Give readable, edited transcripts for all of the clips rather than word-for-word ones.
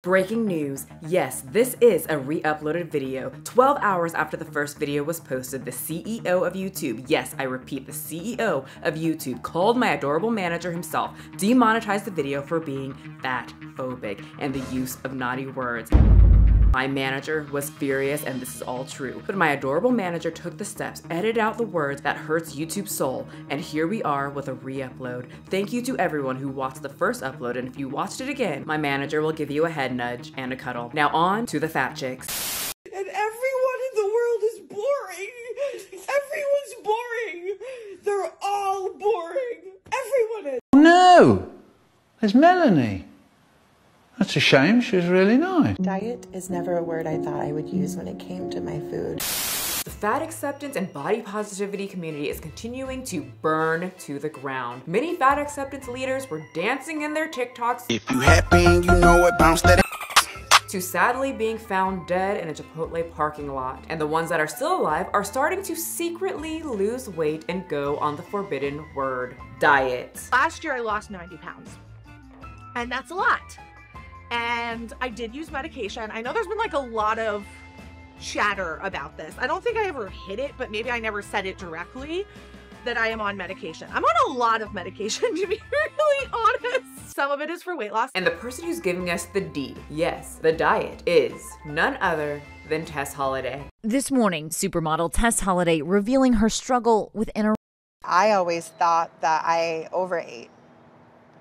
Breaking news. Yes, this is a re-uploaded video. 12 hours after the first video was posted, the CEO of YouTube, yes, I repeat, the CEO of YouTube called my adorable manager himself, demonetized the video for being fat-phobic and the use of naughty words. My manager was furious, and this is all true. But my adorable manager took the steps, edited out the words that hurts YouTube's soul, and here we are with a re-upload. Thank you to everyone who watched the first upload, and if you watched it again, my manager will give you a head nudge and a cuddle. Now on to the fat chicks. And everyone in the world is boring. Everyone's boring. They're all boring. Everyone is. No, there's Melanie. That's a shame, she was really nice. Diet is never a word I thought I would use when it came to my food. The fat acceptance and body positivity community is continuing to burn to the ground. Many fat acceptance leaders were dancing in their TikToks. If you happy and you know it, bounce that to sadly being found dead in a Chipotle parking lot. And the ones that are still alive are starting to secretly lose weight and go on the forbidden word, diet. Last year I lost 90 pounds, and that's a lot. And I did use medication. I know there's been like a lot of chatter about this. I don't think I ever hit it, but maybe I never said it directly that I am on medication. I'm on a lot of medication, to be really honest. Some of it is for weight loss. And the person who's giving us the D, yes, the diet, is none other than Tess Holliday. This morning, supermodel Tess Holliday revealing her struggle with anorexia. I always thought that I overate.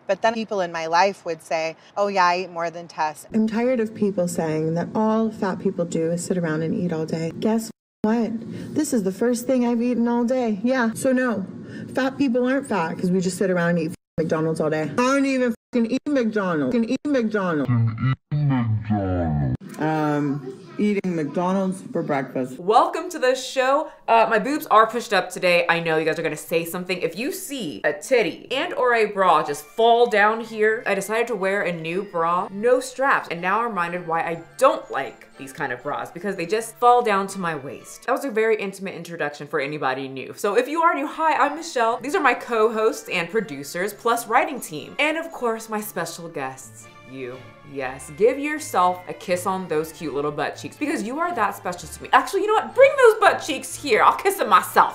But then people in my life would say, oh yeah, I eat more than Tess. I'm tired of people saying that all fat people do is sit around and eat all day. Guess what? This is the first thing I've eaten all day. Yeah, so no, fat people aren't fat because we just sit around and eat McDonald's all day. I don't even eat McDonald's. Eating McDonald's for breakfast. Welcome to the show. My boobs are pushed up today. I know you guys are gonna say something. If you see a titty and or a bra just fall down here, I decided to wear a new bra, no straps. And now I'm reminded why I don't like these kind of bras, because they just fall down to my waist. That was a very intimate introduction for anybody new. So if you are new, hi, I'm Michelle. These are my co-hosts and producers, plus writing team. And of course, my special guests. You. Yes, give yourself a kiss on those cute little butt cheeks because you are that special to me. Actually, you know what? Bring those butt cheeks here. I'll kiss them myself.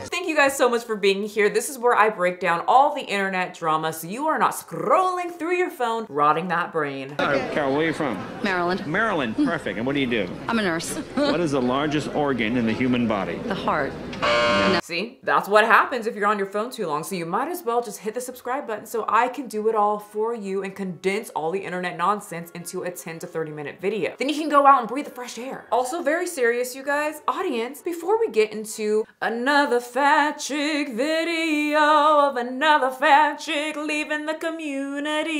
Thank you guys so much for being here. This is where I break down all the internet drama so you are not scrolling through your phone, rotting that brain. Okay. Carol, where are you from? Maryland. Maryland, perfect. And what do you do? I'm a nurse. What is the largest organ in the human body? The heart. See, that's what happens if you're on your phone too long, so you might as well just hit the subscribe button so I can do it all for you and condense all the internet nonsense into a 10 to 30 minute video. Then you can go out and breathe the fresh air. Also very serious, you guys, audience, before we get into another fat chick video of another fat chick leaving the community,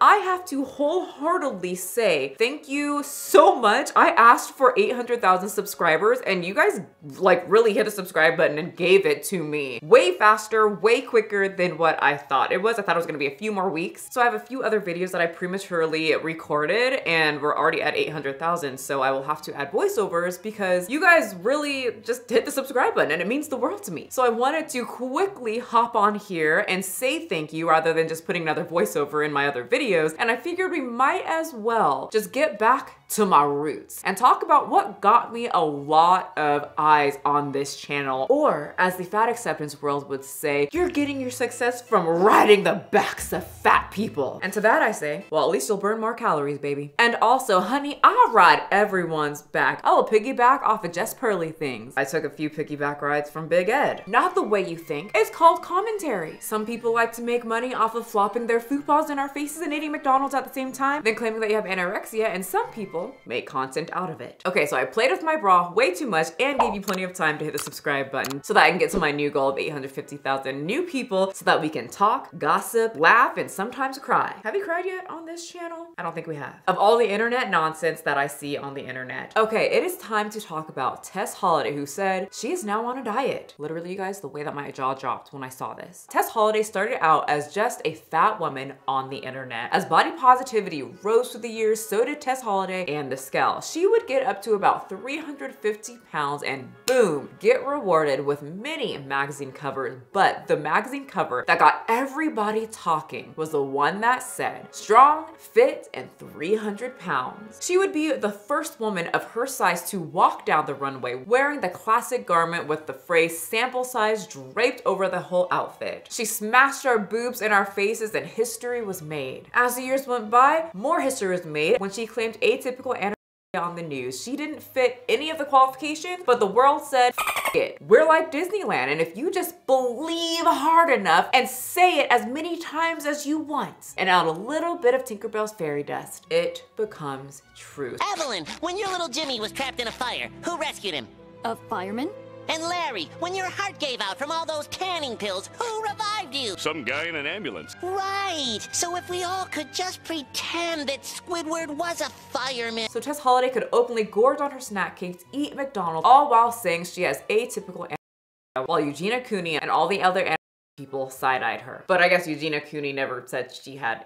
I have to wholeheartedly say thank you so much. I asked for 800,000 subscribers and you guys like really hit the subscribe button and gave it to me way faster, way quicker than what I thought it was. I thought it was gonna be a few more weeks. So I have a few other videos that I prematurely recorded and we're already at 800,000. So I will have to add voiceovers because you guys really just hit the subscribe button and it means the world to me. So I wanted to quickly hop on here and say thank you rather than just putting another voiceover in my other videos. And I figured we might as well just get back to my roots and talk about what got me a lot of eyes on this channel, or as the fat acceptance world would say, you're getting your success from riding the backs of fat people. And to that I say, well, at least you'll burn more calories, baby. And also, honey, I'll ride everyone's back. I'll piggyback off of Jess Pearly things. I took a few piggyback rides from Big Ed. Not the way you think. It's called commentary. Some people like to make money off of flopping their food balls in our faces and eating McDonald's at the same time, then claiming that you have anorexia, and some people make content out of it. Okay, so I played with my bra way too much and gave you plenty of time to hit the subscribe button so that I can get to my new goal of 850,000 new people so that we can talk, gossip, laugh, and sometimes cry. Have you cried yet on this channel? I don't think we have. Of all the internet nonsense that I see on the internet. Okay, it is time to talk about Tess Holliday, who said she is now on a diet. Literally, you guys, the way that my jaw dropped when I saw this. Tess Holliday started out as just a fat woman on the internet. As body positivity rose through the years, so did Tess Holliday and the scale. She would get up to about 350 pounds and boom, get rewarded with many magazine covers. But the magazine cover that got everybody talking was the one that said, strong, fit, and 300 pounds. She would be the first woman of her size to walk down the runway wearing the classic garment with the phrase sample size draped over the whole outfit. She smashed our boobs in our faces and history was made. As the years went by, more history was made when she claimed atypical anorexia on the news. She didn't fit any of the qualifications, but the world said, F it. We're like Disneyland, and if you just believe hard enough and say it as many times as you want, and add a little bit of Tinkerbell's fairy dust, it becomes true. Evelyn, when your little Jimmy was trapped in a fire, who rescued him? A fireman? And Larry, when your heart gave out from all those canning pills, who revived you? Some guy in an ambulance. Right. So if we all could just pretend that Squidward was a fireman. So Tess Holliday could openly gorge on her snack cakes, eat McDonald's, all while saying she has atypical anorexia, while Eugenia Cooney and all the other people side-eyed her. But I guess Eugenia Cooney never said she had.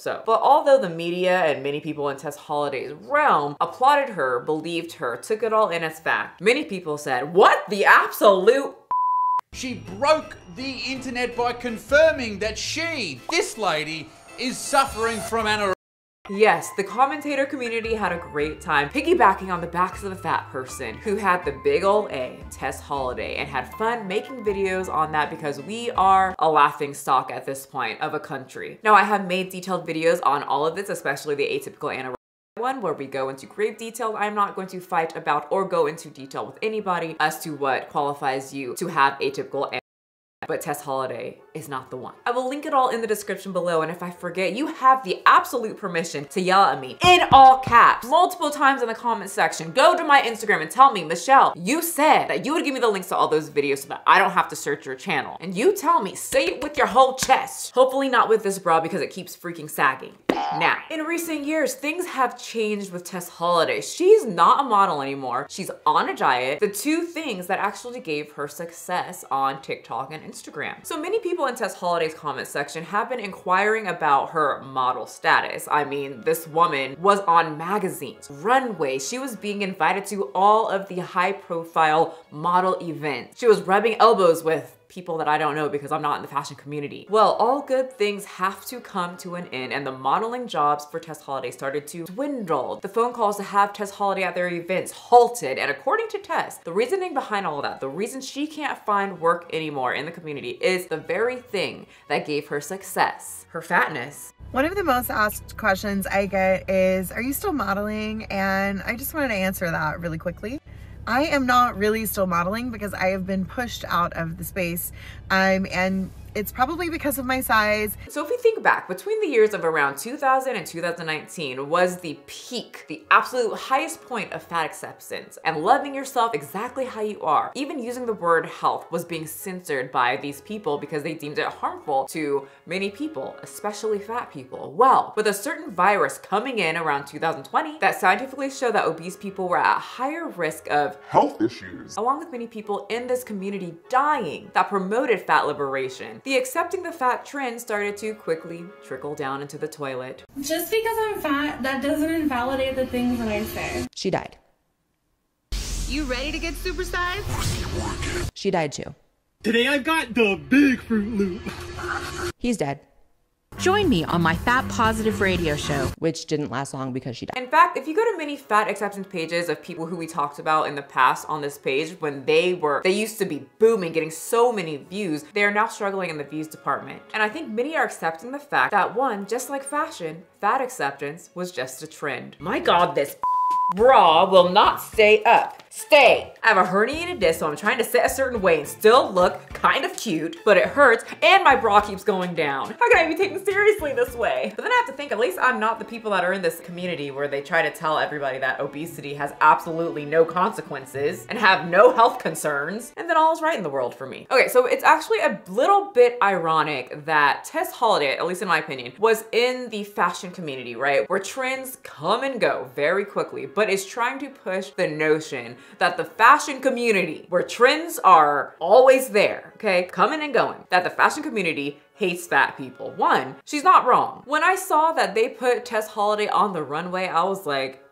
But although the media and many people in Tess Holliday's realm applauded her, believed her, took it all in as fact, many people said, what the absolute? She broke the internet by confirming that this lady, is suffering from anorexia. Yes, the commentator community had a great time piggybacking on the backs of the fat person who had the big ol' A, Tess Holliday, and had fun making videos on that because we are a laughing stock at this point of a country. Now, I have made detailed videos on all of this, especially the atypical anorexia one, where we go into grave detail. I'm not going to fight about or go into detail with anybody as to what qualifies you to have atypical anorexia. But Tess Holliday is not the one. I will link it all in the description below, and if I forget, you have the absolute permission to yell at me in all caps multiple times in the comment section. Go to my Instagram and tell me, Michelle, you said that you would give me the links to all those videos so that I don't have to search your channel. And you tell me, say it with your whole chest. Hopefully not with this bra because it keeps freaking sagging. Now, in recent years, things have changed with Tess Holliday. She's not a model anymore. She's on a diet. The two things that actually gave her success on TikTok and Instagram. So many people in Tess Holliday's comment section have been inquiring about her model status. I mean, this woman was on magazines, runways. She was being invited to all of the high profile model events. She was rubbing elbows with people that I don't know because I'm not in the fashion community. Well, all good things have to come to an end, and the modeling jobs for Tess Holliday started to dwindle. The phone calls to have Tess Holliday at their events halted, and according to Tess, the reasoning behind all of that, the reason she can't find work anymore in the community is the very thing that gave her success, her fatness. One of the most asked questions I get is, are you still modeling? And I just wanted to answer that really quickly. I am not really still modeling because I have been pushed out of the space, and it's probably because of my size. So if we think back, between the years of around 2000 and 2019 was the peak, the absolute highest point of fat acceptance and loving yourself exactly how you are. Even using the word health was being censored by these people because they deemed it harmful to many people, especially fat people. Well, with a certain virus coming in around 2020 that scientifically showed that obese people were at higher risk of health issues, along with many people in this community dying, that promoted fat liberation. The accepting the fat trend started to quickly trickle down into the toilet. Just because I'm fat, that doesn't invalidate the things that I say. She died. You ready to get supersized? She died too. Today I've got the big Fruit Loop. He's dead. Join me on my fat positive radio show, which didn't last long because she died. In fact, if you go to many fat acceptance pages of people who we talked about in the past on this page, when they used to be booming, getting so many views, they are now struggling in the views department. And I think many are accepting the fact that one, just like fashion, fat acceptance was just a trend. My God, this bra will not stay up. Stay. I have a herniated disc, so I'm trying to sit a certain way and still look kind of cute, but it hurts and my bra keeps going down. How can I be taken seriously this way? But then I have to think, at least I'm not the people that are in this community where they try to tell everybody that obesity has absolutely no consequences and have no health concerns, and then all is right in the world for me. Okay, so it's actually a little bit ironic that Tess Holliday, at least in my opinion, was in the fashion community, right? Where trends come and go very quickly, but is trying to push the notion that the fashion community, where trends are always there, okay, coming and going, that the fashion community hates fat people. One, she's not wrong. When I saw that they put Tess Holliday on the runway, I was like,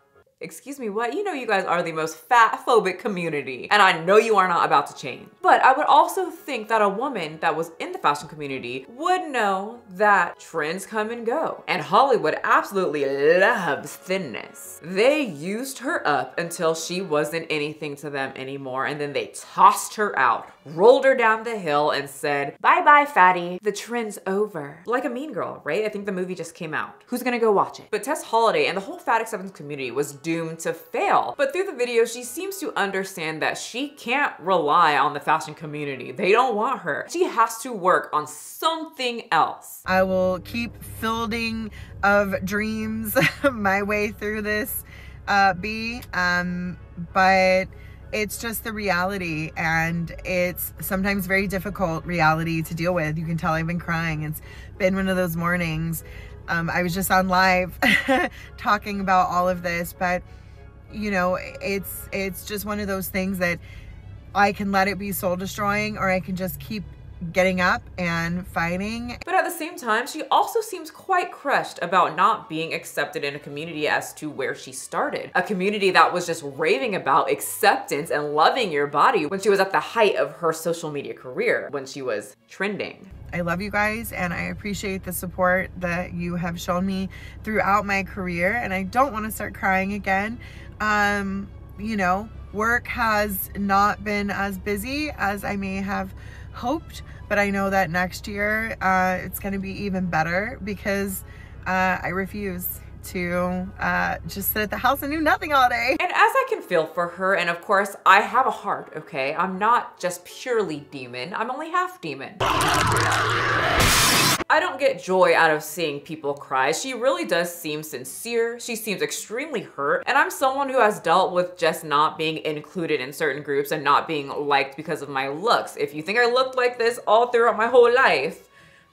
excuse me, what? You know you guys are the most fat-phobic community, and I know you are not about to change. But I would also think that a woman that was in the fashion community would know that trends come and go. And Hollywood absolutely loves thinness. They used her up until she wasn't anything to them anymore, and then they tossed her out, rolled her down the hill, and said, bye-bye, fatty. The trend's over. Like a Mean Girl, right? I think the movie just came out. Who's gonna go watch it? But Tess Holliday and the whole fat acceptance community was doomed to fail. But through the video, she seems to understand that she can't rely on the fashion community. They don't want her. She has to work on something else. I will keep fielding of dreams my way through this, but it's just the reality, and it's sometimes very difficult reality to deal with. You can tell I've been crying. It's been one of those mornings. I was just on live talking about all of this, but you know, it's just one of those things that I can let it be soul destroying, or I can just keep getting up and fighting. But at the same time, she also seems quite crushed about not being accepted in a community as to where she started. A community that was just raving about acceptance and loving your body when she was at the height of her social media career, when she was trending. I love you guys, and I appreciate the support that you have shown me throughout my career, and I don't want to start crying again. You know, work has not been as busy as I may have hoped, but I know that next year it's going to be even better, because I refuse to just sit at the house and do nothing all day. And as I can feel for her, and of course I have a heart, okay? I'm not just purely demon, I'm only half demon. I don't get joy out of seeing people cry. She really does seem sincere. She seems extremely hurt. And I'm someone who has dealt with just not being included in certain groups and not being liked because of my looks. If you think I looked like this all throughout my whole life,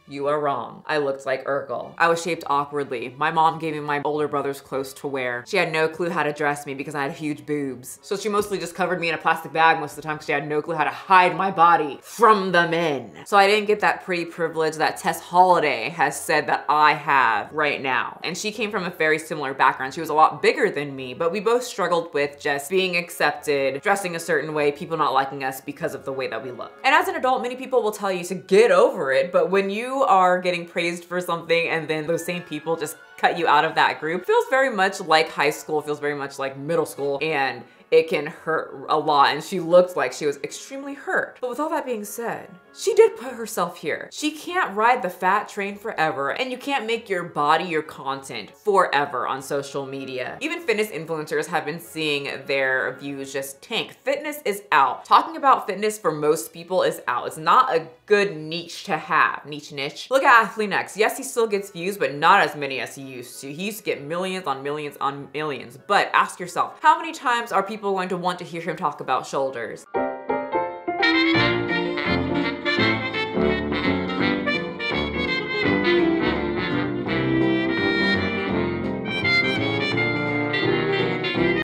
you are wrong. I looked like Urkel. I was shaped awkwardly. My mom gave me my older brother's clothes to wear. She had no clue how to dress me because I had huge boobs. So she mostly just covered me in a plastic bag most of the time because she had no clue how to hide my body from the men. So I didn't get that pretty privilege that Tess Holliday has said that I have right now. And she came from a very similar background. She was a lot bigger than me, but we both struggled with just being accepted, dressing a certain way, people not liking us because of the way that we look. And as an adult, many people will tell you to get over it, but when you are getting praised for something and then those same people just cut you out of that group, feels very much like high school, feels very much like middle school, and it can hurt a lot. And she looked like she was extremely hurt. But with all that being said, she did put herself here. She can't ride the fat train forever, and you can't make your body your content forever on social media. Even fitness influencers have been seeing their views just tank. Fitness is out. Talking about fitness for most people is out. It's not a good niche to have. Niche. Look at Athlete X. Yes, he still gets views, but not as many as he used to. He used to get millions on millions on millions. But ask yourself, how many times are people going to want to hear him talk about shoulders?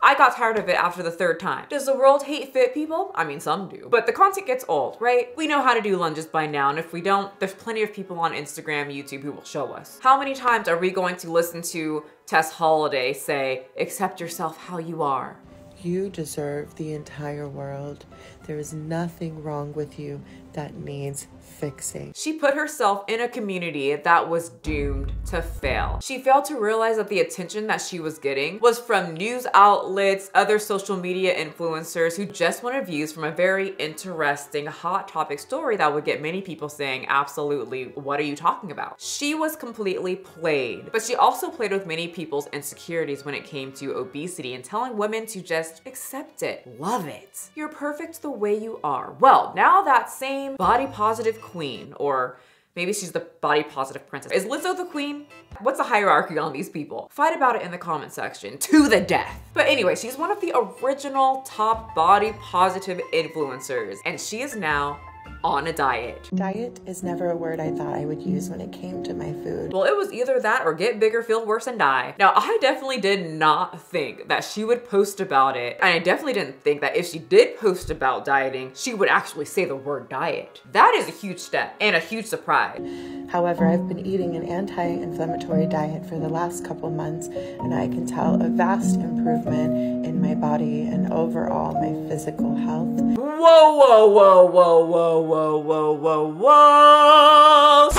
I got tired of it after the third time. Does the world hate fit people? I mean, some do. But the content gets old, right? We know how to do lunges by now, and if we don't, there's plenty of people on Instagram, YouTube who will show us. How many times are we going to listen to Tess Holliday say, accept yourself how you are? You deserve the entire world. There is nothing wrong with you that needs fixing. She put herself in a community that was doomed to fail. She failed to realize that the attention that she was getting was from news outlets, other social media influencers who just wanted views from a very interesting, hot topic story that would get many people saying, absolutely, what are you talking about? She was completely played, but she also played with many people's insecurities when it came to obesity and telling women to just accept it, love it. You're perfect the way you are. Well, now that same body positive queen, or maybe she's the body positive princess. Is Lizzo the queen? What's the hierarchy on these people? Fight about it in the comment section to the death. But anyway, she's one of the original top body positive influencers, and she is now on a diet. Diet is never a word I thought I would use when it came to my food. Well, it was either that or get bigger, feel worse, and die. Now, I definitely did not think that she would post about it. And I definitely didn't think that if she did post about dieting, she would actually say the word diet. That is a huge step and a huge surprise. However, I've been eating an anti-inflammatory diet for the last couple months, and I can tell a vast improvement in my body and overall my physical health. Whoa, whoa, whoa, whoa, whoa, whoa, whoa, whoa, whoa.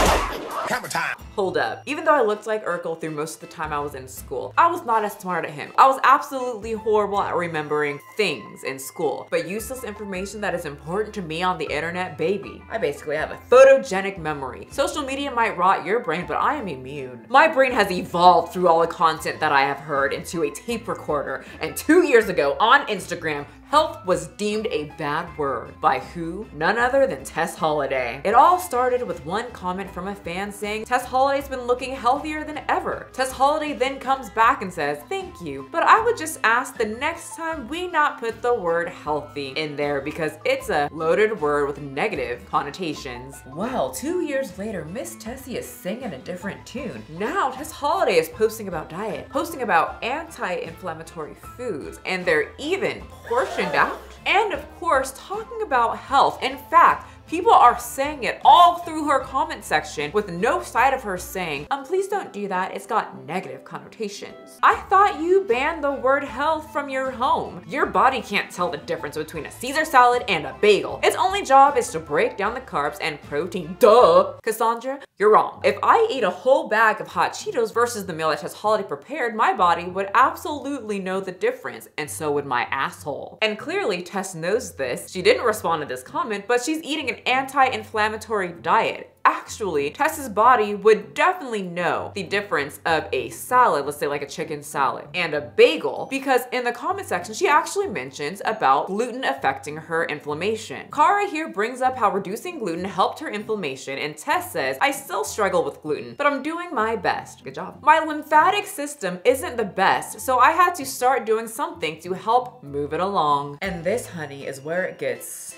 Hammer time. Hold up. Even though I looked like Urkel through most of the time I was in school, I was not as smart as him. I was absolutely horrible at remembering things in school, but useless information that is important to me on the internet, baby. I basically have a photogenic memory. Social media might rot your brain, but I am immune. My brain has evolved through all the content that I have heard into a tape recorder, and 2 years ago on Instagram, health was deemed a bad word. By who? None other than Tess Holliday. It all started with one comment from a fan saying, Tess Holliday's been looking healthier than ever. Tess Holliday then comes back and says, thank you, but I would just ask the next time we not put the word healthy in there because it's a loaded word with negative connotations. Well, 2 years later, Miss Tessie is singing a different tune. Now, Tess Holliday is posting about diet, posting about anti-inflammatory foods, and they're even portioned out, and of course talking about health. In fact, people are saying it all through her comment section with no sight of her saying, please don't do that, it's got negative connotations. I thought you banned the word health from your home. Your body can't tell the difference between a Caesar salad and a bagel. Its only job is to break down the carbs and protein, duh. Cassandra, you're wrong. If I ate a whole bag of hot Cheetos versus the meal that Tess Holliday prepared, my body would absolutely know the difference, and so would my asshole. And clearly Tess knows this. She didn't respond to this comment, but she's eating an anti-inflammatory diet. Actually, Tess's body would definitely know the difference of a salad, let's say like a chicken salad, and a bagel, because in the comment section, she actually mentions about gluten affecting her inflammation. Kara here brings up how reducing gluten helped her inflammation, and Tess says, I still struggle with gluten, but I'm doing my best. Good job. My lymphatic system isn't the best, so I had to start doing something to help move it along. And this, honey, is where it gets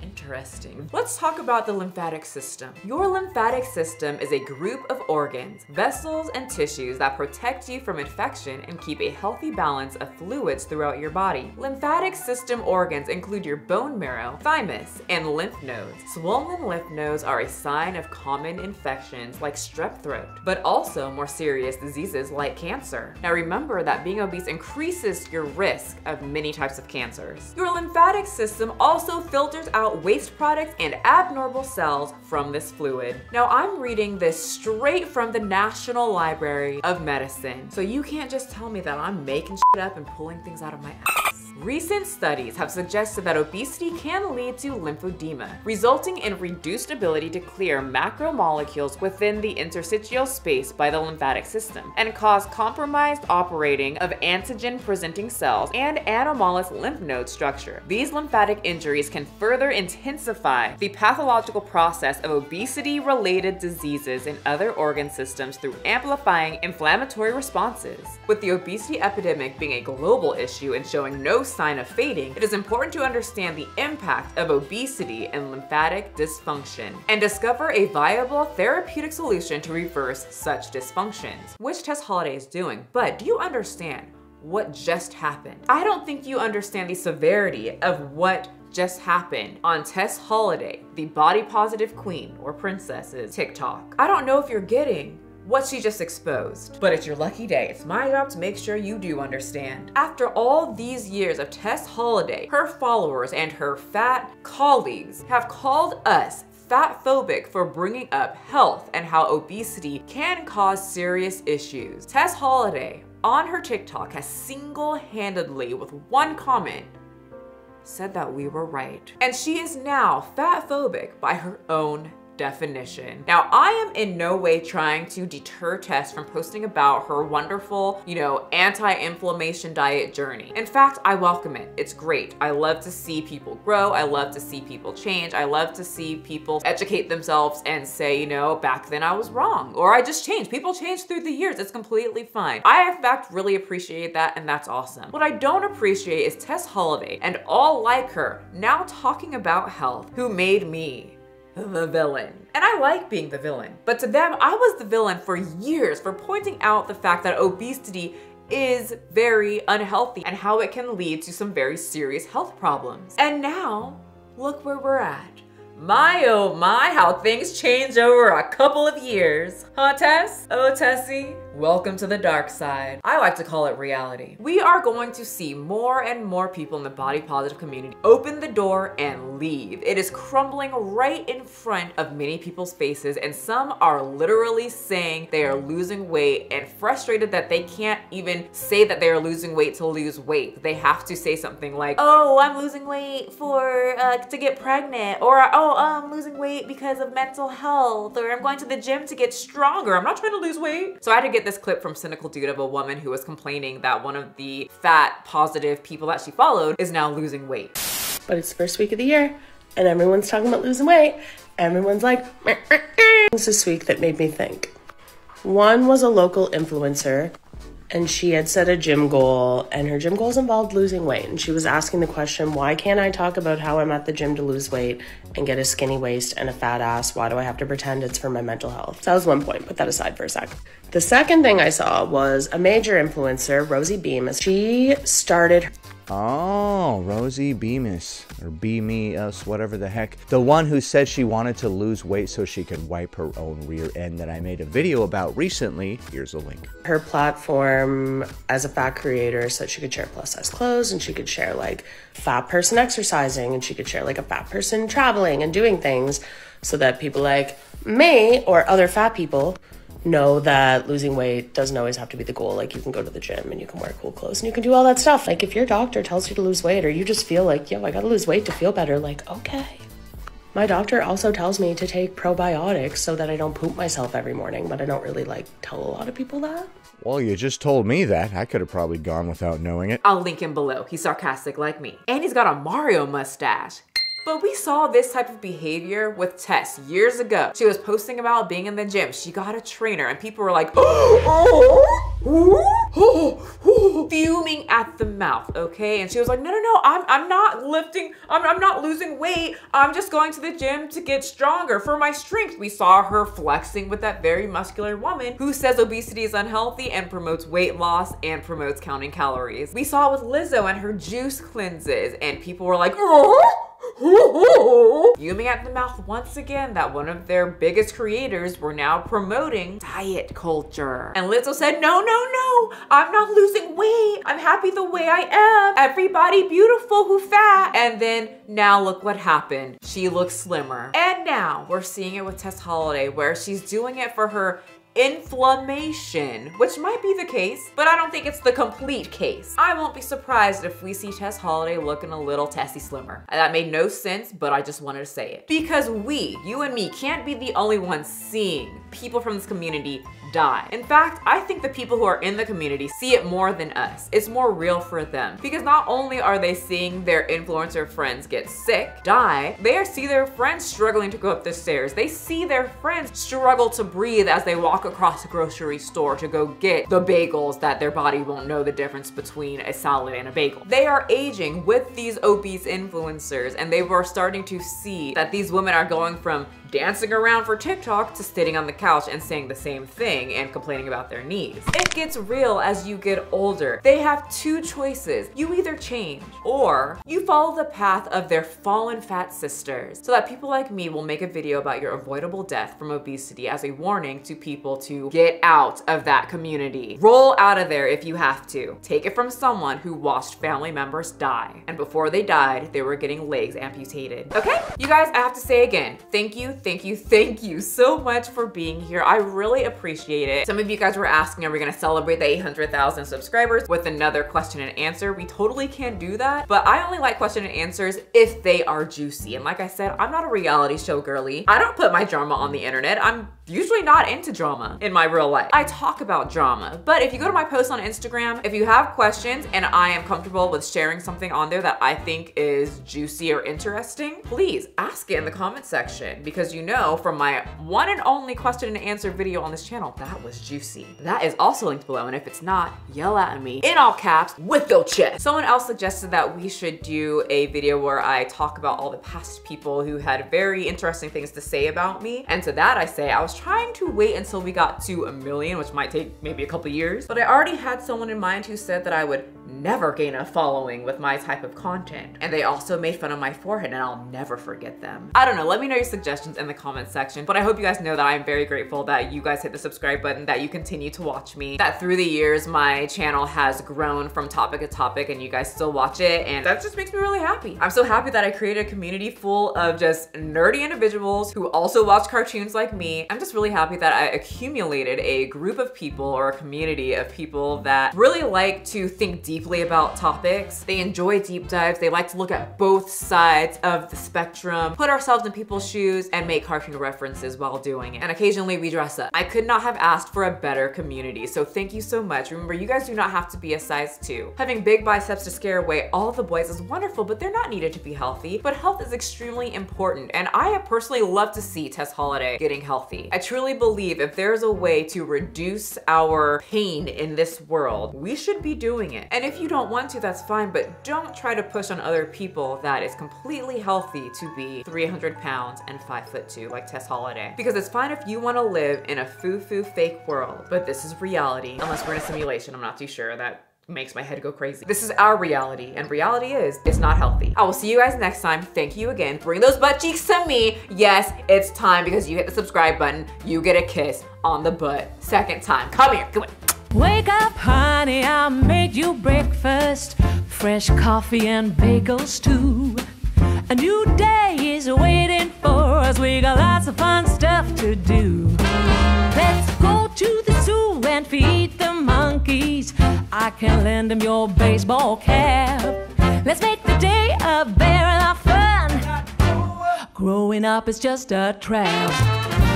interesting. Let's talk about the lymphatic system. Your lymphatic system is a group of organs, vessels, and tissues that protect you from infection and keep a healthy balance of fluids throughout your body. Lymphatic system organs include your bone marrow, thymus, and lymph nodes. Swollen lymph nodes are a sign of common infections like strep throat, but also more serious diseases like cancer. Now remember that being obese increases your risk of many types of cancers. Your lymphatic system also filters out waste products and abnormal cells from this fluid. Now I'm reading this straight from the National Library of Medicine, so you can't just tell me that I'm making shit up and pulling things out of my ass. Recent studies have suggested that obesity can lead to lymphedema, resulting in reduced ability to clear macromolecules within the interstitial space by the lymphatic system, and cause compromised operating of antigen-presenting cells and anomalous lymph node structure. These lymphatic injuries can further intensify the pathological process of obesity-related diseases in other organ systems through amplifying inflammatory responses. With the obesity epidemic being a global issue and showing no sign of fading, it is important to understand the impact of obesity and lymphatic dysfunction and discover a viable therapeutic solution to reverse such dysfunctions, which Tess Holliday is doing. But do you understand what just happened? I don't think you understand the severity of what just happened on Tess Holliday, the body positive queen or princess's TikTok. I don't know if you're getting what she just exposed, but it's your lucky day. It's my job to make sure you do understand. After all these years of Tess Holliday, her followers and her fat colleagues have called us fat-phobic for bringing up health and how obesity can cause serious issues. Tess Holliday on her TikTok has single-handedly, with one comment, said that we were right. And she is now fat-phobic by her own definition. Now, I am in no way trying to deter Tess from posting about her wonderful, anti-inflammation diet journey. In fact, I welcome it. It's great. I love to see people grow. I love to see people change. I love to see people educate themselves and say, back then I was wrong, or I just changed. People change through the years. It's completely fine. I, in fact, really appreciate that, and that's awesome. What I don't appreciate is Tess Holliday and all like her now talking about health, who made me the villain. And I like being the villain, but to them, I was the villain for years for pointing out the fact that obesity is very unhealthy and how it can lead to some very serious health problems. And now, look where we're at. My oh my, how things change over a couple of years. Huh, Tess? Oh, Tessie, welcome to the dark side. I like to call it reality. We are going to see more and more people in the body positive community open the door and leave. It is crumbling right in front of many people's faces, and some are literally saying they are losing weight and frustrated that they can't even say that they are losing weight to lose weight. They have to say something like, oh, I'm losing weight to get pregnant, or oh, I'm losing weight because of mental health, or I'm going to the gym to get stronger. I'm not trying to lose weight. So I had to get this clip from Cynical Dude of a woman who was complaining that one of the fat positive people that she followed is now losing weight. But it's the first week of the year and everyone's talking about losing weight. Everyone's like, things this week that made me think. One was a local influencer, and she had set a gym goal, and her gym goals involved losing weight. And she was asking the question, why can't I talk about how I'm at the gym to lose weight and get a skinny waist and a fat ass? Why do I have to pretend it's for my mental health? So that was one point, put that aside for a sec. The second thing I saw was a major influencer, Rosie Bemis. She started... Oh, Rosie Bemis, or Be-Me-Us, whatever the heck. The one who said she wanted to lose weight so she could wipe her own rear end that I made a video about recently. Here's a link. Her platform as a fat creator so that she could share plus size clothes, and she could share like fat person exercising, and she could share like a fat person traveling and doing things so that people like me or other fat people know that losing weight doesn't always have to be the goal. Like, you can go to the gym and you can wear cool clothes and you can do all that stuff. Like, if your doctor tells you to lose weight, or you just feel like, yo, I gotta lose weight to feel better, like, okay. My doctor also tells me to take probiotics so that I don't poop myself every morning, but I don't really like tell a lot of people that. Well, you just told me that. I could have probably gone without knowing it. I'll link him below. He's sarcastic like me. And he's got a Mario mustache. But we saw this type of behavior with Tess years ago. She was posting about being in the gym. She got a trainer and people were like, fuming at the mouth, okay? And she was like, no, I'm not lifting, I'm not losing weight. I'm just going to the gym to get stronger for my strength. We saw her flexing with that very muscular woman who says obesity is unhealthy and promotes weight loss and promotes counting calories. We saw it with Lizzo and her juice cleanses, and people were like, fuming at the mouth once again that one of their biggest creators were now promoting diet culture. And Lizzo said, no, I'm not losing weight. I'm happy the way I am. Everybody beautiful who fat. And then now look what happened. She looks slimmer. And now we're seeing it with Tess Holliday, where she's doing it for her inflammation, which might be the case, but I don't think it's the complete case. I won't be surprised if we see Tess Holliday looking a little Tessie slimmer. That made no sense, but I just wanted to say it. Because we, you and me, can't be the only ones seeing people from this community die. In fact, I think the people who are in the community see it more than us. It's more real for them, because not only are they seeing their influencer friends get sick, die, they see their friends struggling to go up the stairs. They see their friends struggle to breathe as they walk across a grocery store to go get the bagels that their body won't know the difference between a salad and a bagel. They are aging with these obese influencers, and they were starting to see that these women are going from dancing around for TikTok to sitting on the couch and saying the same thing and complaining about their knees. It gets real as you get older. They have two choices. You either change or you follow the path of their fallen fat sisters, so that people like me will make a video about your avoidable death from obesity as a warning to people to get out of that community. Roll out of there if you have to. Take it from someone who watched family members die, and before they died, they were getting legs amputated. Okay? You guys, I have to say again, thank you so much for being here. I really appreciate it. Some of you guys were asking, are we gonna celebrate the 800,000 subscribers with another question and answer? We totally can do that, but I only like question and answers if they are juicy. And like I said, I'm not a reality show girly. I don't put my drama on the internet. I'm usually not into drama in my real life. I talk about drama, but if you go to my post on Instagram, if you have questions and I am comfortable with sharing something on there that I think is juicy or interesting, please ask it in the comment section, because because you know from my one and only question and answer video on this channel, that was juicy. That is also linked below, and if it's not, yell at me in all caps with your chest. Someone else suggested that we should do a video where I talk about all the past people who had very interesting things to say about me. And to that I say, I was trying to wait until we got to 1 million, which might take maybe a couple years, but I already had someone in mind who said that I would never gain a following with my type of content. And they also made fun of my forehead, and I'll never forget them. I don't know, let me know your suggestions in the comment section, but I hope you guys know that I'm very grateful that you guys hit the subscribe button, that you continue to watch me, that through the years my channel has grown from topic to topic and you guys still watch it, and that just makes me really happy. I'm so happy that I created a community full of just nerdy individuals who also watch cartoons like me. I'm just really happy that I accumulated a group of people, or a community of people, that really like to think deeply about topics. They enjoy deep dives. They like to look at both sides of the spectrum, put ourselves in people's shoes, and make cartoon references while doing it. And occasionally we dress up. I could not have asked for a better community, so thank you so much. Remember, you guys do not have to be a size 2. Having big biceps to scare away all the boys is wonderful, but they're not needed to be healthy. But health is extremely important, and I personally love to see Tess Holliday getting healthy. I truly believe if there's a way to reduce our pain in this world, we should be doing it. And if you don't want to, that's fine, but don't try to push on other people that it's completely healthy to be 300 pounds and 5'2" like Tess Holliday. Because it's fine if you want to live in a foo-foo fake world, but this is reality. Unless we're in a simulation, I'm not too sure. That makes my head go crazy. This is our reality, and reality is, it's not healthy. I will see you guys next time. Thank you again. Bring those butt cheeks to me. Yes, it's time, because you hit the subscribe button, you get a kiss on the butt. Second time. Come here, come on. Wake up, honey, I made you breakfast. Fresh coffee and bagels too. A new day is waiting for us. We got lots of fun stuff to do. Let's go to the zoo and feed the monkeys. I can lend them your baseball cap. Let's make the day a barrel of fun. Growing up is just a trap.